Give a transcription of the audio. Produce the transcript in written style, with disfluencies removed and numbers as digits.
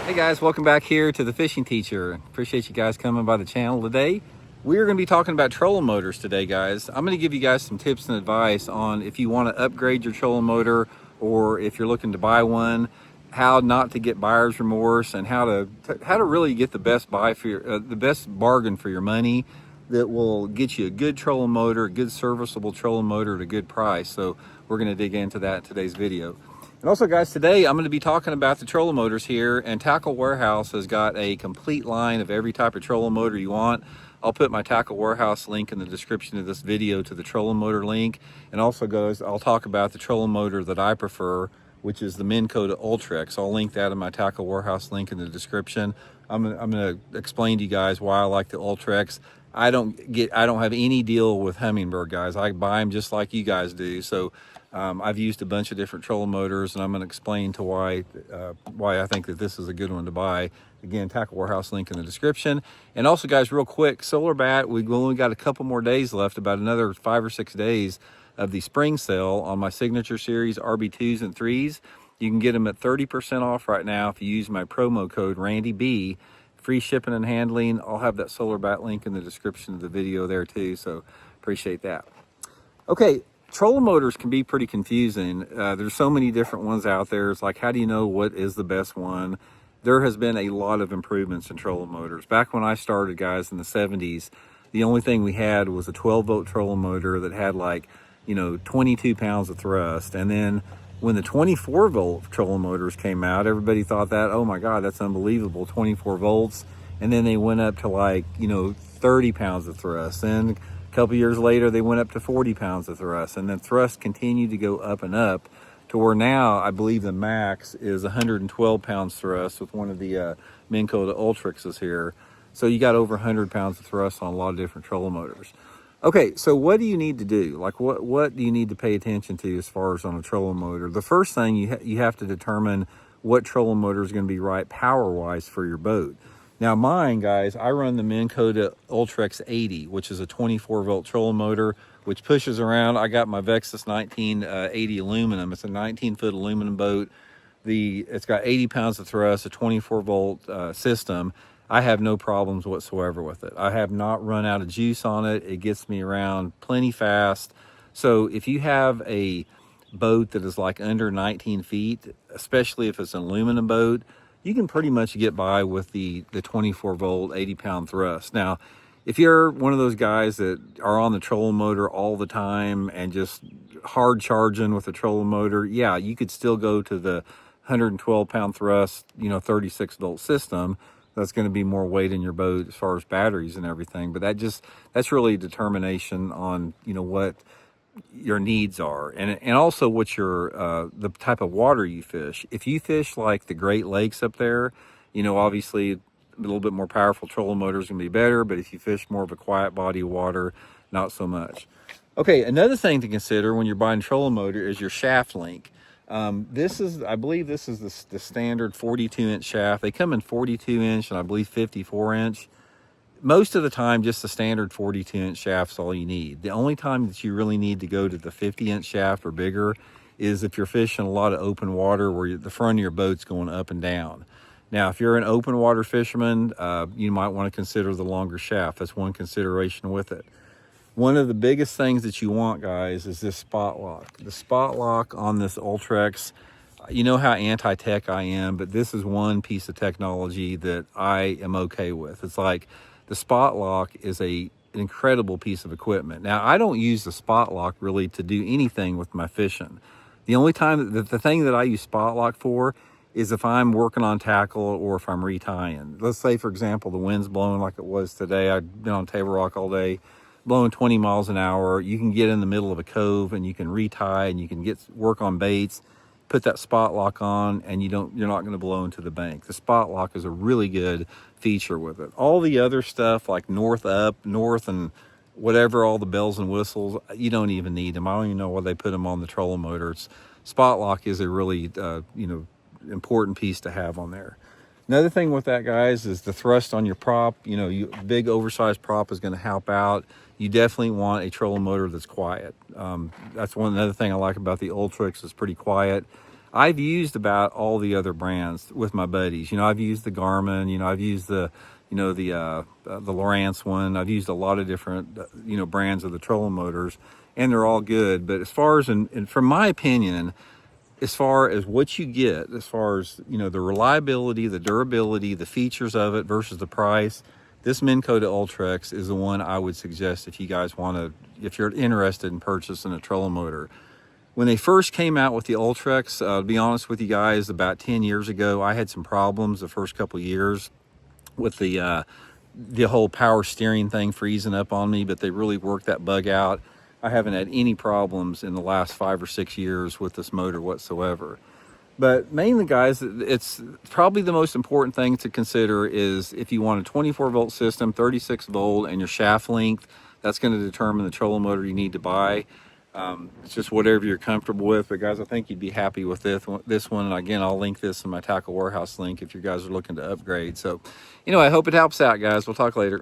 Hey guys, welcome back here to the Fishing Teacher. Appreciate you guys coming by the channel today. We are going to be talking about trolling motors today, guys. I'm going to give you guys some tips and advice on if you want to upgrade your trolling motor or if you're looking to buy one, how not to get buyer's remorse, and how to really get the best buy for your the best bargain for your money that will get you a good trolling motor, a good serviceable trolling motor at a good price. So we're going to dig into that in today's video. And also, guys, today I'm going to be talking about the trolling motors here, and Tackle Warehouse has got a complete line of every type of trolling motor you want. I'll put my Tackle Warehouse link in the description of this video to the trolling motor link. And also, guys, I'll talk about the trolling motor that I prefer, which is the Minn Kota Ultrex. I'll link that in my Tackle Warehouse link in the description. I'm going to explain to you guys why I like the Ultrex. I don't have any deal with Humminbird, guys. I buy them just like you guys do. So I've used a bunch of different trolling motors, and I'm going to explain to why I think that this is a good one to buy. Again, Tackle Warehouse link in the description. And also, guys, real quick, Solar Bat, we've only got a couple more days left, about another 5 or 6 days of the spring sale on my signature series RB2s and 3s. You can get them at 30% off right now if you use my promo code RandyB. Free shipping and handling. I'll have that Solar Bat link in the description of the video there too, so appreciate that. Okay, trolling motors can be pretty confusing. There's so many different ones out there. It's like, how do you know what is the best one? There has been a lot of improvements in trolling motors. Back when I started, guys, in the 70s, the only thing we had was a 12-volt trolling motor that had 22 pounds of thrust. And then when the 24-volt trolling motors came out, everybody thought that, oh my God, that's unbelievable, 24 volts. And then they went up to 30 pounds of thrust. Then a couple years later, they went up to 40 pounds of thrust. And then thrust continued to go up and up to where now I believe the max is 112 pounds thrust with one of the Minn Kota Ultrexes here. So you got over 100 pounds of thrust on a lot of different trolling motors. Okay, so what do you need to do? Like, what do you need to pay attention to as far as on a trolling motor? The first thing, you have to determine what trolling motor is going to be right power-wise for your boat. Now, mine, guys, I run the Minn Kota Ultrex 80, which is a 24-volt trolling motor, which pushes around. I got my Vexus 1980 aluminum. It's a 19-foot aluminum boat. It's got 80 pounds of thrust, a 24-volt system. I have no problems whatsoever with it. I have not run out of juice on it. It gets me around plenty fast. So if you have a boat that is like under 19 feet, especially if it's an aluminum boat, you can pretty much get by with the 24 volt, 80 pound thrust. Now, if you're one of those guys that are on the trolling motor all the time and just hard charging with the trolling motor, yeah, you could still go to the 112 pound thrust, 36 volt system. That's going to be more weight in your boat as far as batteries and everything. But that's really determination on, what your needs are. And also what the type of water you fish. If you fish like the Great Lakes up there, obviously a little bit more powerful trolling motor is going to be better. But if you fish more of a quiet body of water, not so much. Okay, another thing to consider when you're buying trolling motor is your shaft length. I believe this is the standard 42-inch shaft. They come in 42-inch and I believe 54-inch. Most of the time, just the standard 42-inch shaft's all you need. The only time that you really need to go to the 50-inch shaft or bigger is if you're fishing a lot of open water where the front of your boat's going up and down. Now, if you're an open water fisherman, you might want to consider the longer shaft. That's one consideration with it. One of the biggest things that you want, guys, is this spot lock. The spot lock on this Ultrex, you know how anti-tech I am, but this is one piece of technology that I am okay with. It's like the spot lock is an incredible piece of equipment. Now, I don't use the spot lock really to do anything with my fishing. The only time, the thing that I use spot lock for is if I'm working on tackle or if I'm retying. Let's say, for example, the wind's blowing like it was today. I've been on Table Rock all day, blowing 20 miles an hour. You can get in the middle of a cove and you can retie and you can work on baits, put that spot lock on, and you're not going to blow into the bank. The spot lock is a really good feature with it. All the other stuff like north and whatever, all the bells and whistles, you don't even need them. I don't even know why they put them on the trolling motor. Spot lock is a really important piece to have on there. Another thing with that, guys, is the thrust on your prop. Big oversized prop is going to help out. You definitely want a trolling motor that's quiet. That's another thing I like about the Ultrex. It's pretty quiet. I've used about all the other brands with my buddies. You know, I've used the Garmin, you know, I've used the, you know, the Lowrance one. I've used a lot of different, you know, brands of the trolling motors, and they're all good. But as far as, and from my opinion, as far as what you get, as far as, you know, the reliability, the durability, the features of it versus the price, this Minn Kota Ultrex is the one I would suggest if you guys want to, if you're interested in purchasing a trolling motor. When they first came out with the Ultrex, to be honest with you guys, about 10 years ago, I had some problems the first couple of years with the whole power steering thing freezing up on me, but they really worked that bug out. I haven't had any problems in the last 5 or 6 years with this motor whatsoever. But mainly, guys, it's probably the most important thing to consider is if you want a 24 volt system, 36 volt, and your shaft length, that's going to determine the trolling motor you need to buy. It's just whatever you're comfortable with. But guys, I think you'd be happy with this one. And again, I'll link this in my Tackle Warehouse link if you guys are looking to upgrade. So, you know, I hope it helps out, guys. We'll talk later.